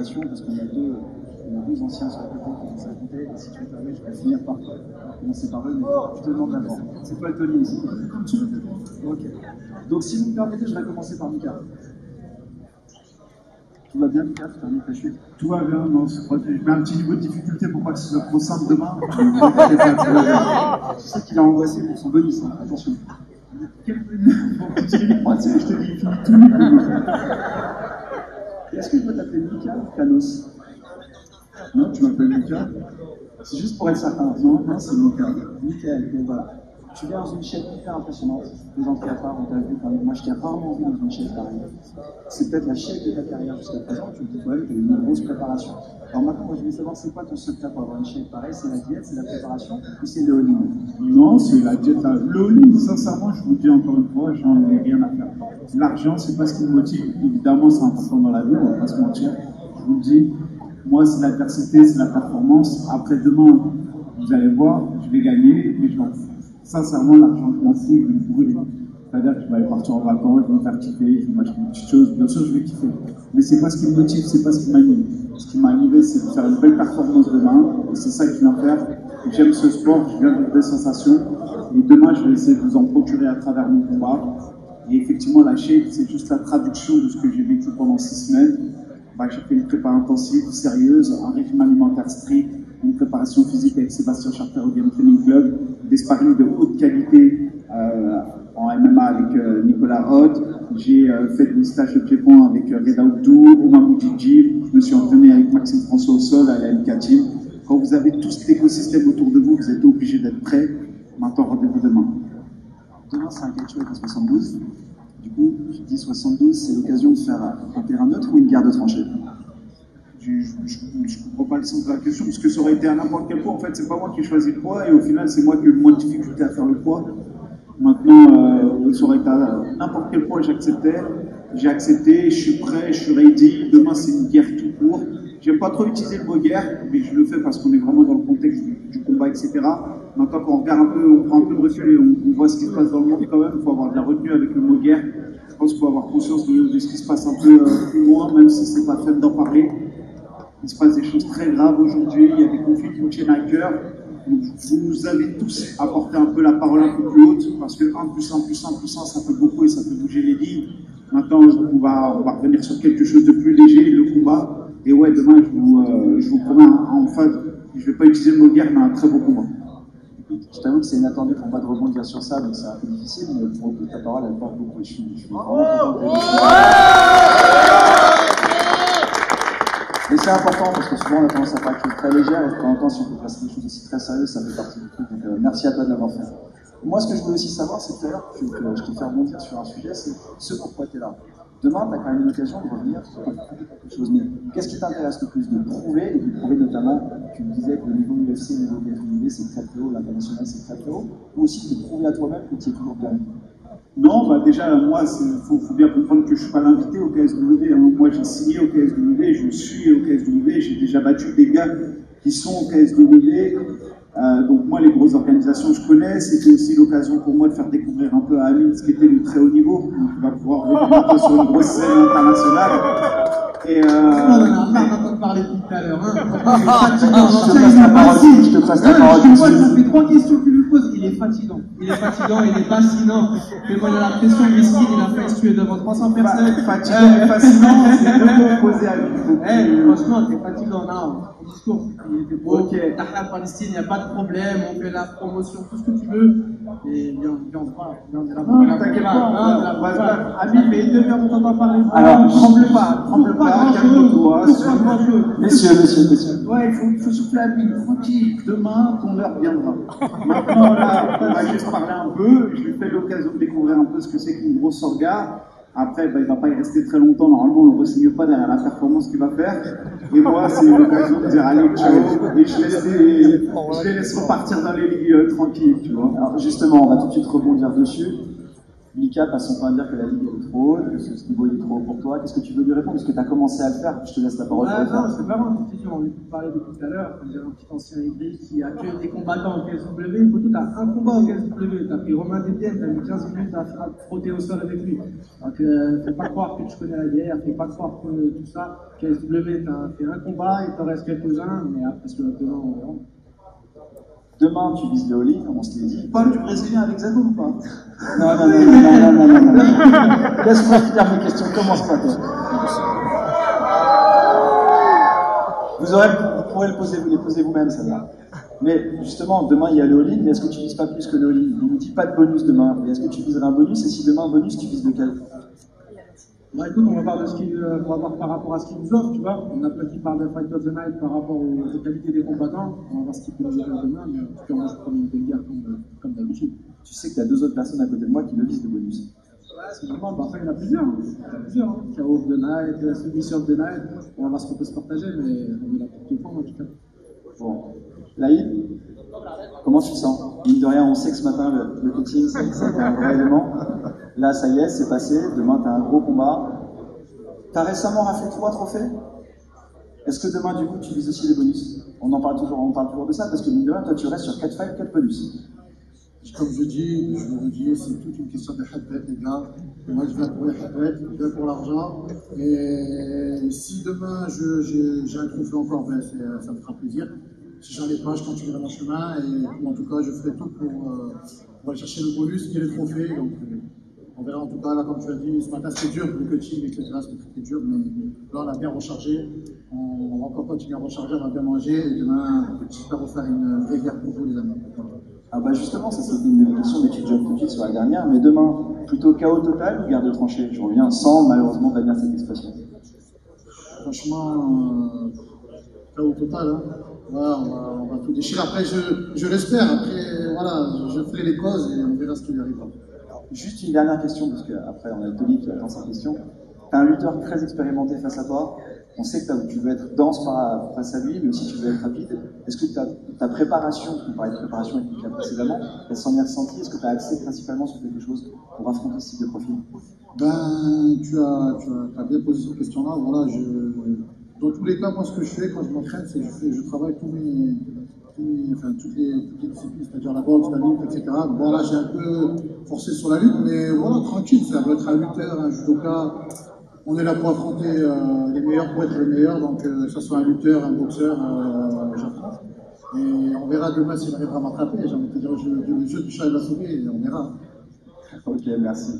présentation, parce qu'on a deux anciens sur la côté qui vont s'affronter, et si tu me permets, je vais finir par commencer par eux, mais je te demande d'abord. C'est toi le Tony ici. Comme tu veux. Ok. Donc si vous me permettez, je vais commencer par Mika. Tout va bien, Mika? Tu termines ta chute? Tout va bien, non, je mets un petit niveau de difficulté pour pas que ce soit trop simple demain. Je sais qu'il a angoissé pour son bonus, hein. Attention. Je te dis, tout. Est-ce que je dois t'appeler Mika ou Thanos? Non, tu m'appelles Mika? C'est juste pour être certain. Non, c'est Mika. Michael, donc voilà. Tu viens dans une chaîne hyper impressionnante, des entrées à part, on t'a vu, moi je t'ai rarement vu dans une chaîne pareille. C'est peut-être la chaîne de ta carrière jusqu'à présent, tu me dis toi-même que tu as eu une grosse préparation. Alors maintenant, moi je voulais savoir c'est quoi ton secret pour avoir une chaîne pareille? C'est la diète, c'est la préparation ou c'est le all-in? Non, c'est la diète. Le all-in, sincèrement, je vous le dis encore une fois, j'en ai rien à faire. L'argent, c'est pas ce qui me motive. Évidemment, c'est important dans la vie, on va pas se mentir. Je vous le dis, moi c'est l'adversité, c'est la performance. Après demain, vous allez voir, je vais gagner et je m'en fous. Sincèrement, l'argent, je m'en fous, je vais me brûler. C'est-à-dire que je vais aller partir en vacances, je vais me faire kiffer, je vais m'acheter une petite chose. Bien sûr, je vais kiffer. Mais c'est pas ce qui me motive, c'est pas ce qui m'anime. Ce qui m'a animé, c'est de faire une belle performance demain. Et c'est ça que je viens faire. J'aime ce sport, je viens vivre des sensations. Et demain, je vais essayer de vous en procurer à travers mon combat. Et effectivement, la shape, c'est juste la traduction de ce que j'ai vécu pendant 6 semaines. J'ai fait une prépa intensive, sérieuse, un régime alimentaire strict, une préparation physique avec Sébastien Charter au Game Training Club, des sparring de haute qualité en MMA avec Nicolas Hoth. J'ai fait des stages de pied-point avec Reda Oudou, Omar Boudjidji. Je me suis entraîné avec Maxime François au sol à la MK Team. Quand vous avez tout cet écosystème autour de vous, vous êtes obligé d'être prêt. Maintenant, rendez-vous demain. Demain, c'est un catch avec 72. Du coup, je dis 72, c'est l'occasion de faire un terrain neutre ou une guerre de tranchées? Je ne comprends pas le sens de la question, parce que ça aurait été à n'importe quel poids. En fait, c'est pas moi qui ai choisi le poids, et au final, c'est moi qui ai eu le moins de difficulté à faire le poids. Maintenant, ça aurait été à n'importe quel poids, j'acceptais. J'ai accepté, je suis prêt, je suis ready. Demain, c'est une guerre tout court. J'aime pas trop utiliser le mot guerre, mais je le fais parce qu'on est vraiment dans le contexte du combat, etc. Maintenant, quand on regarde un peu, on prend un peu de recul et on voit ce qui se passe dans le monde quand même, il faut avoir de la retenue avec le mot guerre. Je pense qu'il faut avoir conscience de ce qui se passe un peu plus loin, même si c'est pas fait d'en parler. Il se passe des choses très graves aujourd'hui, il y a des conflits qui nous tiennent à cœur. Donc, vous avez tous à porter un peu la parole un peu plus haute, parce que 1 plus 1 plus 1 plus 1, ça fait beaucoup et ça fait bouger les lignes. Maintenant, on va revenir sur quelque chose de plus léger, le combat. Et ouais, demain, je vous promets en phase, je ne vais pas utiliser le mot guerre, mais un très beau combat. Je t'avoue que c'est inattendu pour moi de rebondir sur ça, donc c'est un peu difficile, mais pour le coup, ta parole, elle porte beaucoup. Je suis vraiment content de mais c'est important parce que souvent on a tendance à faire quelque chose de très légère et de temps en temps, si on peut passer des choses aussi très sérieuses, ça fait partie du truc. Donc merci à toi de l'avoir fait. Moi, ce que je voulais aussi savoir, c'est que tout à l'heure, je t'ai fait rebondir sur un sujet, c'est ce pourquoi tu es là. Demain, tu as quand même une occasion de revenir sur quelque chose. Mais qu'est-ce qui t'intéresse le plus de prouver, et de prouver notamment, tu me disais que le niveau UFC, le niveau KSW, c'est très très haut, l'international, c'est très très haut, ou aussi de prouver à toi-même que tu es toujours bien. Non, déjà, moi, il faut bien comprendre que je ne suis pas l'invité au KSW. Moi, j'ai signé au KSW, je suis au KSW, j'ai déjà battu des gars qui sont au KSW. Donc moi, les grosses organisations, je connais. C'était aussi l'occasion pour moi de faire découvrir un peu à Amine ce qui était le très haut niveau. Donc il va pouvoir revenir un peu sur une grosse scène internationale. Et on en a marre d'entendre parler depuis tout à l'heure. Je te passe la parole. Je vois, ça fait 3 questions que tu lui poses. Il est fatigant, il est fascinant. Mais moi, il a la pression, Miskin, il a fait tuer devant 300 personnes. Fatigant et fascinant, c'est deux mots opposés à lui. Franchement, t'es fatigant, non. Ton discours, il était beau. Ok. Tahrir Palestine, il n'y a pas de problème, on fait la promotion, tout ce que tu veux. Et viens, on se parle. T'inquiète pas, Amine, mais une demi-heure qu'on t'entend parler. Alors, tremble pas, calme-toi. Monsieur. Ouais, il faut souffler à Amine, tranquille. Demain, ton heure viendra. Maintenant, là, on va juste parler un peu. Je lui fais l'occasion de découvrir un peu ce que c'est qu'une grosse orga. Après, il ne va pas y rester très longtemps. Normalement, on ne le re-signe pas derrière la performance qu'il va faire. Et moi, c'est l'occasion de dire allez, ciao. Et je les laisse repartir dans les ligues tranquilles, tu vois. Alors, justement, on va tout de suite rebondir dessus. Mika passe son temps à dire que la ligue est trop haute, que ce niveau est trop haut pour toi. Qu'est-ce que tu veux lui répondre? Parce que tu as commencé à le faire, je te laisse la parole. Non, c'est vraiment une question. On lui parlait depuis tout à l'heure. Comme un petit ancien aigri qui accueille des combattants au KSW. Pour tout, tu as un combat au KSW. Tu as pris Romain Desbiennes, tu as mis 15 minutes à frotter au sol avec lui. Donc, fais pas croire que tu connais la guerre, fais pas croire que tout ça. KSW, tu as fait un combat, il t'en reste quelques-uns, mais après, sur le demain, on verra. Demain, tu vises le all-in, on se l'est dit. Pas du brésilien avec Zago ou pas? Non. Laisse-moi finir mes questions, commence pas toi. Vous pourrez les poser vous-même, ça va. Mais justement, demain il y a le all-in, mais est-ce que tu vises pas plus que le all-in? Il ne dit pas de bonus demain, mais est-ce que tu viseras un bonus? Et si demain un bonus, tu vises lequel? Bah écoute, on va voir par rapport à ce qu'il nous offre, tu vois. On a plein qui parlent de Fight of the Night par rapport aux qualités des combattants. On va voir ce qu'il peut nous offrir demain, mais en tout cas, moi je prends une guerre comme d'habitude. Tu sais que tu as deux autres personnes à côté de moi qui le visent le bonus. Ouais, c'est normal, bah après il y en a plusieurs. KO of the Night, Submission of the Night. On va voir ce qu'on peut se partager, mais on est là pour tout le temps en tout cas. Bon. Laïd, comment tu te sens? Mine de rien, on sait que ce matin, le coaching, c'était un vrai élément. Là, ça y est, c'est passé. Demain, tu as un gros combat. Tu as récemment raflé 3 trophées. Est-ce que demain, du coup, tu vises aussi les bonus? On parle toujours de ça, parce que mine de rien, toi, tu restes sur 4 fights, 4 bonus. Comme je vous le dis, c'est toute une question de hadbet, les gars. Moi, je viens pour les hadbet, je viens pour l'argent. Et si demain, j'ai un trophée encore, ben, ça me fera plaisir. Si j'en ai pas, je continuerai mon chemin. Et en tout cas, je ferai tout pour aller chercher le bonus et le trophée. Donc, on verra en tout cas, là, comme tu as dit, ce matin, c'était dur, le coaching, etc. C'était très dur. Mais là, on a bien rechargé. On va encore continuer à recharger, on va bien manger. Et demain, j'espère vous faire une vraie guerre pour vous, les amis. Ah bah justement, ça c'était une question, mais tu jumps tout de suite sur la dernière. Mais demain, plutôt chaos total ou guerre de tranchées? Je reviens sans malheureusement bannir cette expression. Franchement, chaos total. Hein. Voilà, on va tout déchirer. Après, je l'espère. Après, voilà, je ferai les causes et on verra ce qui arrivera. Juste une dernière question, parce qu'après on a Tony qui attend sa question. Tu as un lutteur très expérimenté face à toi. On sait que tu veux être dense face à lui, mais aussi tu veux être rapide. Est-ce que ta préparation, parce qu'on parlait de préparation avec Mika précédemment, elle s'en est ressentie? Est-ce que tu as axé principalement sur quelque chose pour affronter ce type de profil? Ben, tu as bien posé cette question-là. Voilà, dans tous les cas, moi, ce que je fais quand je m'entraîne, c'est que je travaille toutes les disciplines, c'est-à-dire la boxe, la lutte, etc. Bon, là, j'ai un peu forcé sur la lutte, mais voilà, tranquille, ça peut être un lutteur, un judoka. On est là pour affronter les meilleurs, pour être les meilleurs, donc que ce soit un lutteur, un boxeur, j'apprends. Et on verra demain s'il arrivera à m'attraper. J'ai envie de te dire, je touche à la souris et on verra. Ok, merci.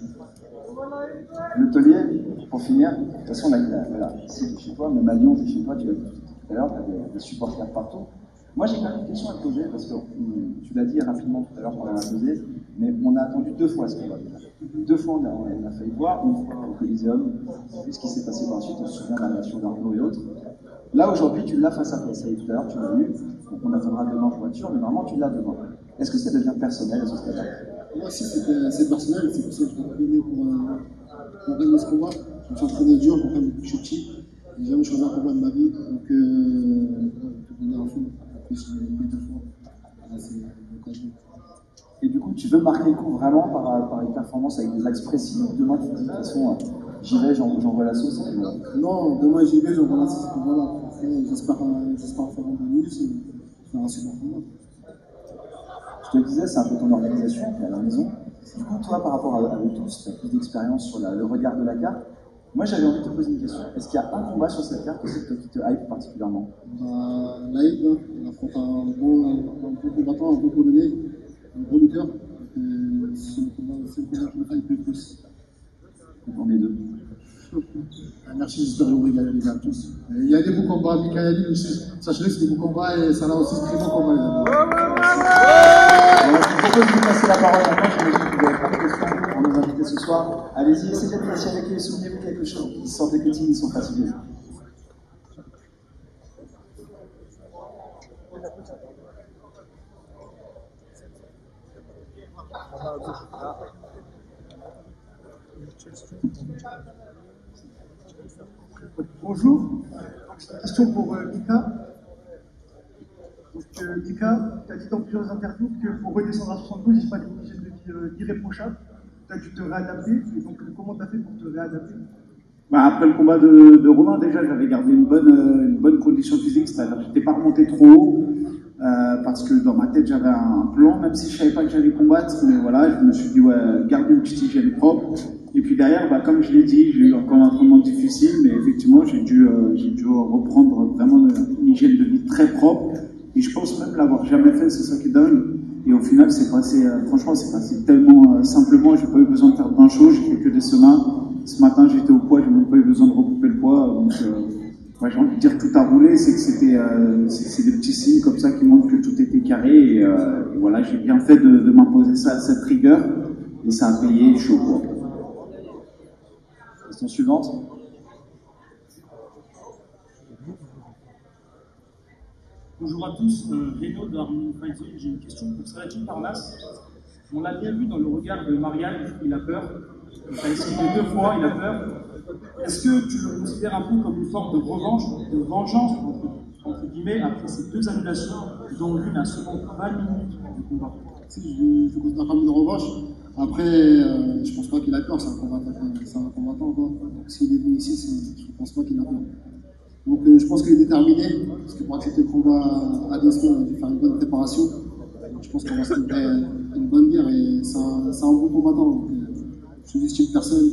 Le taulier, pour finir, de toute façon, voilà, ici, tu es chez toi, même à Lyon, tu es chez toi, tu l'as dit tout à l'heure, tu as des supporters partout. Moi, j'ai quand même une question à te poser, parce que tu l'as dit rapidement tout à l'heure pendant la posée, mais on a attendu 2 fois ce combat. 2 fois, on a failli voir, une fois au Coliseum, vu ce qui s'est passé par la suite, on se souvient de la réaction d'Arnaud et autres. Là, aujourd'hui, tu l'as face à face. Ça y est, tout à l'heure, tu l'as eu, donc on attendra demain en voiture, mais normalement, tu l'as demain. Est-ce que ça devient personnel à ce stade-là? Moi aussi, c'est personnel, c'est pour ça que je m'ai entraîné pour gagner ce combat. Je me suis entraîné dur, pour faire je suis petit. J'ai jamais choisi un combat de ma vie, donc je vais donner un fond. En plus, les 2 fois. Là, c'est l'occasion. Et du coup, tu veux marquer le coup vraiment par une performance avec des axes précis. Demain, tu te dis, de toute façon, j'y vais, j'envoie la sauce. Non, demain j'y vais, j'envoie la sauce. Voilà. J'espère faire un bonus et faire un super combat. Je te le disais, c'est un peu ton organisation, tu es à la maison. Du coup, toi, par rapport à vous tous, tu as plus d'expérience sur le regard de la carte. Moi, j'avais envie de te poser une question. Est-ce qu'il y a un combat sur cette carte qui te hype particulièrement? Laïd, il affronte un bon combattant, un bon polonais, un bon lutteur. C'est le combat qui me hype le plus. On est 2. Merci, j'espère que vous régalez les gars tous. Il y a des beaux combats, Mikaeli aussi. Sachez-le, c'est des beaux combats et ça a aussi de très bons combats, les amis. Je vous propose de passer la parole maintenant. J'imagine que vous avez plein de questions pour nos invités ce soir. Allez-y, essayez d'être patient avec eux. Souvenez-vous quelque chose. Ils sortent de coaching, ils sont fatigués. Bonjour, c'est une question pour Mika. Donc, Mika, tu as dit dans plusieurs interviews que pour redescendre à 72, il fallait une hygiène de vie irréprochable. tu as dû te réadapter. Et donc, comment tu as fait pour te réadapter? Bah, après le combat de Romain, déjà, j'avais gardé une bonne condition physique, c'est-à-dire que je n'étais pas remonté trop haut, parce que dans ma tête, j'avais un plan, même si je ne savais pas que j'allais combattre, mais voilà, je me suis dit, ouais, garder une petite hygiène propre. Et puis derrière, bah, comme je l'ai dit, j'ai eu encore un entraînement difficile, mais effectivement, j'ai dû reprendre vraiment une hygiène de vie très propre. Et je pense même l'avoir jamais fait, c'est ça qui est dingue. Et au final, c'est passé, franchement, c'est passé tellement simplement, j'ai pas eu besoin de faire grand chose, j'ai fait que des semaines. Ce matin, j'étais au poids, j'ai même pas eu besoin de recouper le poids. Donc, ouais, j'ai envie de dire tout a roulé, c'est que c'est des petits signes comme ça qui montrent que tout était carré. Et voilà, j'ai bien fait de m'imposer ça, cette rigueur. Et ça a payé, je suis au poids. Question suivante. Bonjour à tous, Renaud de Harmony Fight Zone. J'ai une question pour Saladin Parnasse. On l'a bien vu dans le regard de Marianne, il a peur. Il a essayé 2 fois, il a peur. Est-ce que tu le considères un peu comme une forme de revanche, de vengeance, entre guillemets, après ces 2 annulations, dont l'une à seulement 20 minutes du combat? Si, je le considère comme une revanche. Après, je pense pas qu'il a peur, c'est un combattant. Quoi. S'il est venu ici, je pense pas qu'il a peur. Donc je pense qu'il est déterminé, parce que pour accepter le combat à 2 semaines, il a dû faire une bonne préparation. Donc, je pense qu'on va se livrer une bonne guerre et c'est un bon combattant. Donc, je sous-estime personne.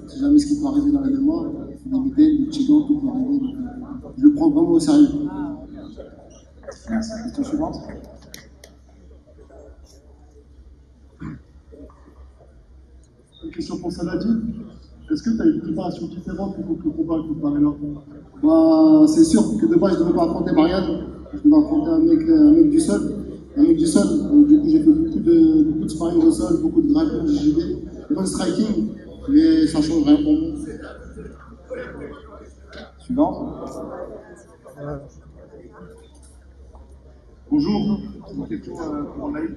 Si jamais ce qui peut arriver dans la mémoire, des mitaines, des petits gants, tout peut arriver. Donc, je le prends vraiment au sérieux. Merci. Question suivante. Une question pour Saladin. Est-ce que tu as une préparation différente pour le combat contre Barrella? Bah, c'est sûr que de base, je ne devais pas affronter Marianne. Je devais affronter un mec du sol. Donc, du coup, j'ai fait beaucoup de sparring au sol, beaucoup de grappling, de JB, bon striking, mais ça ne change rien pour moi. Suivante. Bonjour, une question pour Naïd.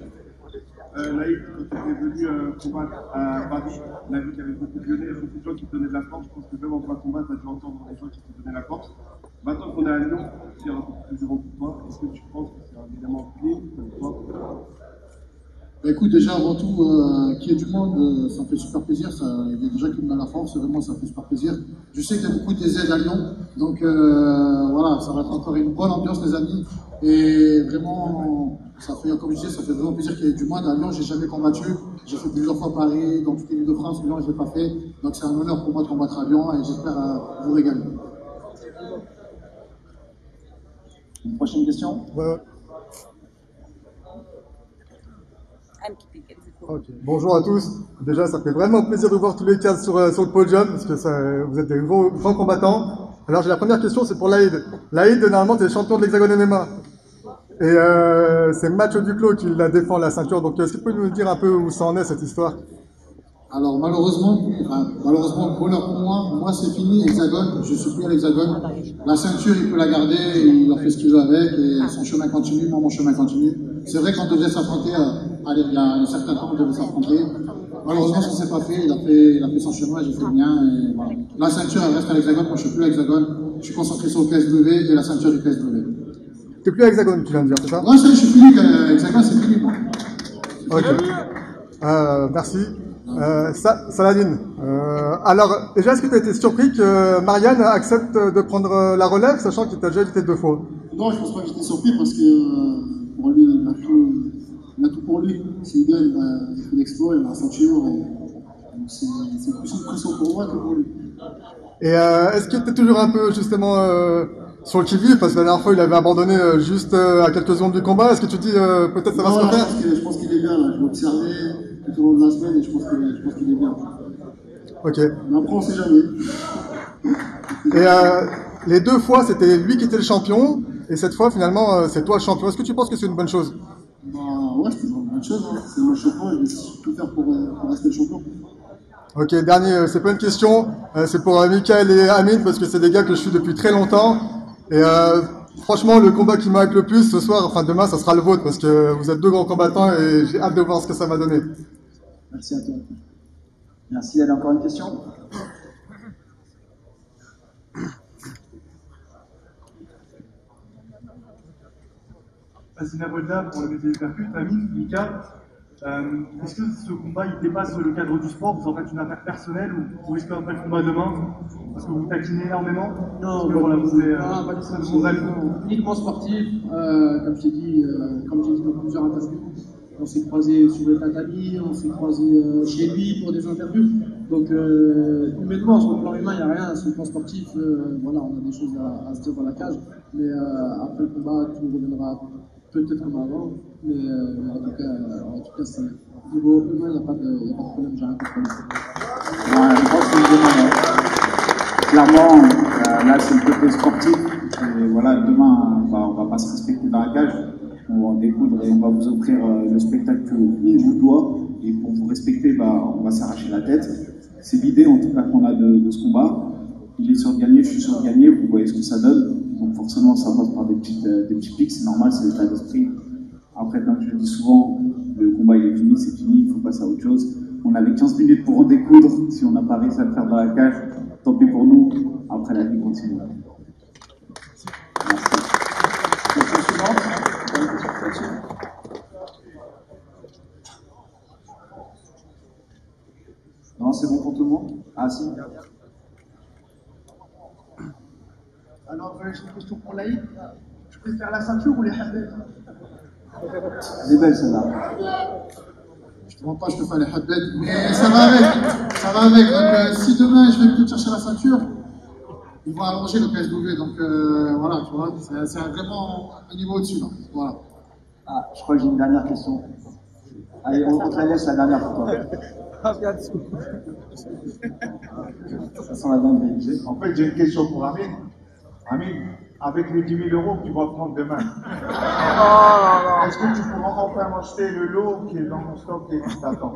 Naïd, quand tu es venu combattre à Paris, on a vu qu'il y avait beaucoup de Lyonnais, beaucoup de gens qui te donnaient de la force. Je pense que même en plein combat, tu as dû entendre des gens qui te donnaient la force. Maintenant qu'on est à Lyon, c'est un peu plus dur pour toi. Est-ce que tu penses que c'est un élément clé pour toi? Bah, écoute, déjà avant tout, qu'il y ait du monde, ça me fait super plaisir. Il y a des gens qui me donnent la force, vraiment ça me fait super plaisir. Je sais qu'il y a beaucoup des aides à Lyon, donc voilà, ça va être encore une bonne ambiance les amis. Et vraiment, ça fait, comme je disais, ça fait vraiment plaisir qu'il y ait du monde. À Lyon, j'ai jamais combattu. J'ai fait plusieurs fois Paris, dans toutes les villes de France, Lyon, je l'ai pas fait. Donc c'est un honneur pour moi de combattre à Lyon et j'espère vous régaler. Une prochaine question. Ouais. Okay. Bonjour à tous. Déjà, ça fait vraiment plaisir de voir tous les cadres sur le podium, parce que vous êtes des grands combattants. Alors, j'ai la première question, c'est pour Laïd. Laïd, normalement, tu es champion de l'Hexagone MMA. Et c'est Mathieu Duclos qui la défend, la ceinture. Donc, est-ce que tu peux nous dire un peu où ça en est, cette histoire? Alors malheureusement, bonheur pour moi c'est fini, Hexagone, je suis plus à l'Hexagone. La ceinture, il peut la garder, il a fait ce qu'il veut avec, et son chemin continue, moi mon chemin continue. C'est vrai qu'on devait s'affronter, il y a un certain temps on devait s'affronter. Malheureusement ça s'est pas fait, il a fait son chemin, j'ai fait le mien, et voilà. La ceinture elle reste à l'Hexagone, moi je suis plus à l'Hexagone, je suis concentré sur le KSW et la ceinture du KSW. T'es plus à Hexagone, tu viens de dire, c'est ça? Ouais, je suis fini, Hexagone c'est fini moi. Ok. Merci. Saladin, alors déjà est-ce que tu as été surpris que Marianne accepte de prendre la relève, sachant qu'il t'a déjà évité 2 fois? Non, je pense pas que j'étais surpris parce que pour lui, il a tout pour lui. S'il gagne, il fait l'exploit, il a la ceinture. Donc c'est plus une pression pour moi que pour lui. Et est-ce que tu es toujours un peu justement sur le qui-vive, parce que la dernière fois il avait abandonné juste à quelques secondes du combat? Est-ce que tu dis peut-être ça va se refaire? Je pense qu'il est bien là, je l'ai observé tout au long de la semaine et je pense qu'il est bien. Ok. Mais après on sait jamais. Et les 2 fois c'était lui qui était le champion, et cette fois finalement c'est toi le champion. Est-ce que tu penses que c'est une bonne chose? Bah ouais, c'est une bonne chose, hein. C'est le champion, je vais tout faire pour rester le champion. Ok, dernier, c'est pas une question, c'est pour Michael et Hamid, parce que c'est des gars que je suis depuis très longtemps. Et franchement, le combat qui marque le plus ce soir, enfin demain, ça sera le vôtre, parce que vous êtes 2 grands combattants et j'ai hâte de voir ce que ça va donner. Merci à toi. Merci. Elle a encore une question? Asina Bolda pour le métier de percute, Hamid, Mika. Est-ce que ce combat il dépasse le cadre du sport? Vous en faites une affaire personnelle ou vous risquez un vrai combat demain? Parce que vous taquinez énormément? Non, voilà, vous êtes pas du tout. Uniquement sportif, comme j'ai dit dans plusieurs interviews. On s'est croisés sur le tatami, on s'est croisés chez lui pour des interviews. Donc, humainement, sur le plan humain, il n'y a rien. Sur le plan sportif, voilà, on a des choses à se dire dans la cage. Mais après le combat, tout reviendra peut-être comme avant. Mais en tout cas, c'est niveau humain, il n'y a pas de problème. J'ai rien contre lui. Ouais, je pense que clairement, là, c'est le côté sportif. Et voilà, demain, on va pas se respecter dans la cage. On va en découdre et on va vous offrir le spectacle qu'on vous doit. Et pour vous respecter, on va s'arracher la tête. C'est l'idée en tout cas qu'on a de ce combat. Il est sûr de gagner, je suis sûr de gagner, vous voyez ce que ça donne. Donc forcément, ça passe par des petits pics, c'est normal, c'est l'état d'esprit. Après, comme je le dis souvent, le combat il est fini, c'est fini, il faut passer à autre chose. On avait 15 minutes pour en découdre. Si on n'a pas réussi à le faire dans la cage, tant pis pour nous. Après, la vie continue. Merci. Question suivante. Non, c'est bon pour tout le monde? Ah si. Alors, j'ai une question pour Laïd. Je préfère la ceinture ou les habets? Elle est belle celle-là. Je ne te demande pas, je préfère les habets, mais ça va avec. Ça va avec. Donc, si demain je vais peut-être chercher la ceinture, ils vont allonger le PSW. Donc, voilà, tu vois, c'est vraiment un niveau au-dessus. Voilà. Ah, je crois que j'ai une dernière question. Allez, on te la laisse la dernière pour toi. Ça sent la dinguerie. En fait, j'ai une question pour Amine. Amine, avec les 10 000 € que tu vas prendre demain, est-ce que tu pourras enfin m'acheter le lot qui est dans mon stock et qui t'attend?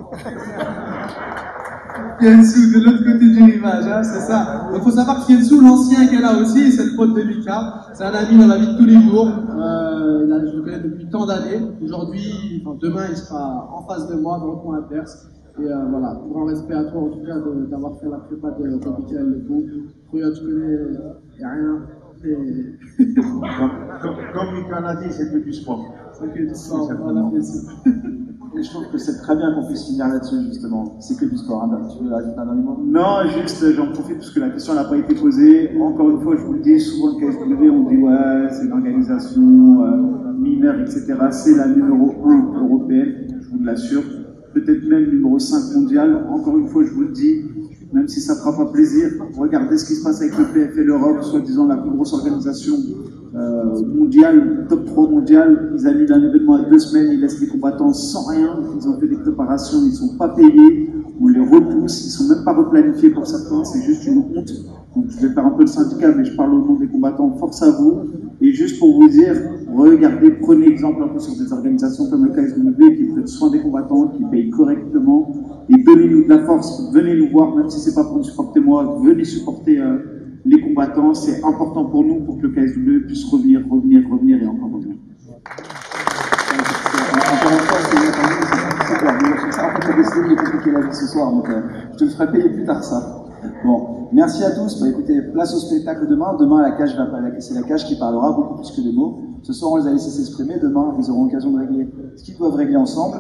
Fiensou, de l'autre côté du rivage, hein, c'est ça. Il faut savoir que Fiensou, l'ancien qui est là aussi, c'est le pote de Lucas. C'est un ami dans la vie de tous les jours. Je le connais depuis tant d'années. Aujourd'hui, demain, il sera en face de moi, dans le coin adverse. Et voilà, pour grand respect à toi, en tout cas, d'avoir fait la prépa de Michael Lepo. Troya, tu connais, il n'y a rien. Comme Mika l'a dit, c'est que du sport. C'est que du sport, voilà, Fiensou. Et je trouve que c'est très bien qu'on puisse finir là-dessus, justement. C'est que du sport. Hein. Tu veux ajouter un dernier mot? Non, juste j'en profite parce que la question n'a pas été posée. Encore une fois, je vous le dis, souvent le KSW, on dit ouais, c'est une organisation mineure, etc. C'est la numéro 1 européenne, je vous l'assure. Peut-être même numéro 5 mondial. Encore une fois, je vous le dis, même si ça ne fera pas plaisir, regardez ce qui se passe avec le PFL Europe, soi-disant la plus grosse organisation mondiale, top 3 mondial. Ils annulent un événement à 2 semaines, ils laissent les combattants sans rien, ils ont fait des préparations, ils ne sont pas payés, on les repousse, ils ne sont même pas replanifiés pour certains, c'est juste une honte. Donc je vais faire un peu le syndicat, mais je parle au nom des combattants, force à vous. Et juste pour vous dire, regardez, prenez exemple un peu sur des organisations comme le KSW qui prennent soin des combattants, qui payent correctement, et donnez-nous de la force, venez nous voir, même si c'est pas pour nous supporter moi, venez supporter les combattants, c'est important pour nous, pour que le KSW puisse revenir et encore revenir. Encore une fois, c'est super. En fait, la décidé de compliquer la vie ce soir, donc je te le ferai payer plus tard ça. Bon, merci à tous. Écoutez, place au spectacle demain. Demain, c'est la cage qui parlera beaucoup plus que des mots. Ce soir, on les a laissés s'exprimer. Demain, ils auront l'occasion de régler ce qu'ils doivent régler ensemble.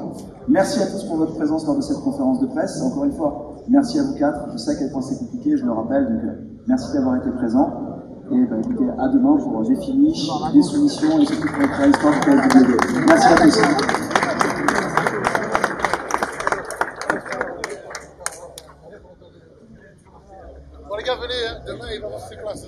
Merci à tous pour votre présence lors de cette conférence de presse. Encore une fois, merci à vous quatre. Je sais à quel point c'est compliqué, je le rappelle. Donc, merci d'avoir été présents. Et écoutez, à demain pour des finishes, des soumissions et surtout pour notre histoire de KSW. Merci à tous. Bon les gars, venez, hein. Demain il va voir ses classes.